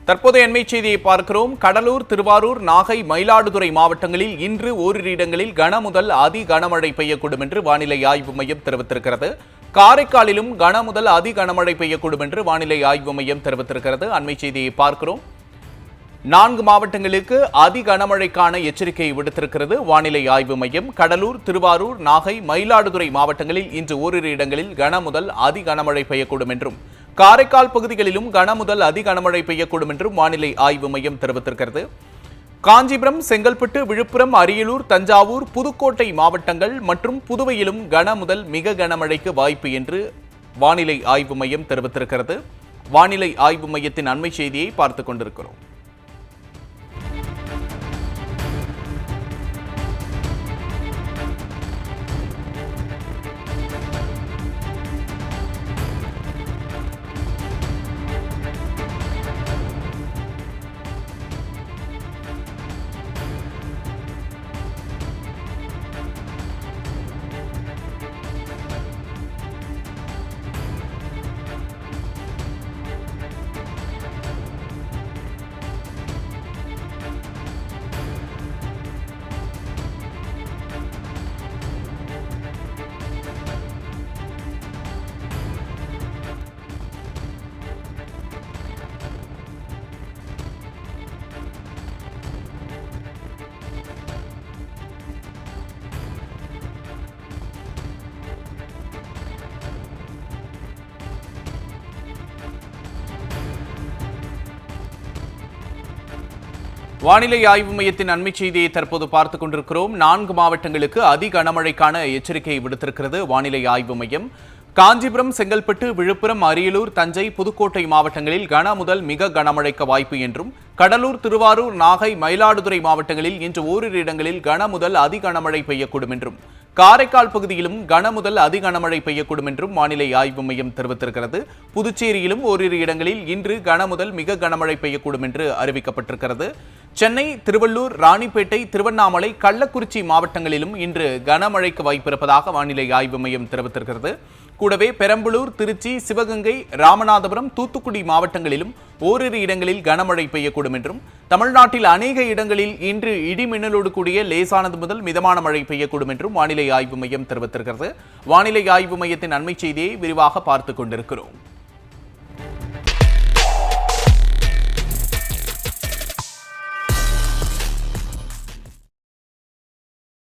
தற்போதைய அண்மை செய்தியை பார்க்கிறோம். கடலூர், திருவாரூர், நாகை, மயிலாடுதுறை மாவட்டங்களில் இன்று ஓரிரு இடங்களில் கனமுதல் அதி கனமழை பெய்யக்கூடும் என்று வானிலை ஆய்வு மையம் தெரிவித்திருக்கிறது. காரைக்காலிலும் கனமுதல் அதி கனமழை பெய்யக்கூடும் என்று வானிலை ஆய்வு மையம் தெரிவித்திருக்கிறது. அண்மை செய்தியை பார்க்கிறோம். 4 மாவட்டங்களுக்கு அதி கனமழைக்கான எச்சரிக்கை விடுத்திருக்கிறது வானிலை ஆய்வு மையம். கடலூர், திருவாரூர், நாகை, மயிலாடுதுறை மாவட்டங்களில் இன்று ஓரிரு இடங்களில் கனமுதல் அதி கனமழை பெய்யக்கூடும் என்றும், காரைக்கால் பகுதிகளிலும் கனமுதல் அதி கனமழை பெய்யக்கூடும் என்றும் வானிலை ஆய்வு மையம் தெரிவித்திருக்கிறது. காஞ்சிபுரம், செங்கல்பட்டு, விழுப்புரம், அரியலூர், தஞ்சாவூர், புதுக்கோட்டை மாவட்டங்கள் மற்றும் புதுவையிலும் கனமுதல் மிக கனமழைக்கு வாய்ப்பு என்று வானிலை ஆய்வு மையம் தெரிவித்திருக்கிறது. வானிலை ஆய்வு மையத்தின் அண்மை செய்தியை பார்த்துக் கொண்டிருக்கிறோம். வானிலை ஆய்வு மையத்தின் அண்மை செய்தியை தற்போது பார்த்துக் கொண்டிருக்கிறோம். 4 மாவட்டங்களுக்கு அதி கனமழைக்கான எச்சரிக்கை விடுத்திருக்கிறது வானிலை ஆய்வு மையம். காஞ்சிபுரம், செங்கல்பட்டு, விழுப்புரம், அரியலூர், தஞ்சை, புதுக்கோட்டை மாவட்டங்களில் கன முதல் மிக கனமழைக்கு வாய்ப்பு என்றும், கடலூர், திருவாரூர், நாகை, மயிலாடுதுறை மாவட்டங்களில் இன்று ஓரிரு இடங்களில் கன முதல் அதி கனமழை பெய்யக்கூடும் என்றும், காரைக்கால் பகுதியிலும் கனமுதல் அதி கனமழை பெய்யக்கூடும் என்றும் வானிலை ஆய்வு மையம் தெரிவித்திருக்கிறது. புதுச்சேரியிலும் ஓரிரு இடங்களில் இன்று கனமுதல் மிக கனமழை பெய்யக்கூடும் என்று அறிவிக்கப்பட்டிருக்கிறது. சென்னை, திருவள்ளூர், ராணிப்பேட்டை, திருவண்ணாமலை, கள்ளக்குறிச்சி மாவட்டங்களிலும் இன்று கனமழைக்கு வாய்ப்பிருப்பதாக வானிலை ஆய்வு மையம் தெரிவித்திருக்கிறது. கூடவே பெரம்பலூர், திருச்சி, சிவகங்கை, ராமநாதபுரம், தூத்துக்குடி மாவட்டங்களிலும் ஓரிரு இடங்களில் கனமழை பெய்யக்கூடும் என்றும், தமிழ்நாட்டில் அநேக இடங்களில் இன்று இடி மின்னலோடு கூடிய லேசானது முதல் மிதமான மழை பெய்யக்கூடும் என்றும் வானிலை ஆய்வு மையம் தெரிவித்திருக்கிறது. வானிலை ஆய்வு மையத்தின் அண்மை செய்தியை விரிவாக பார்த்துக் கொண்டிருக்கிறோம்.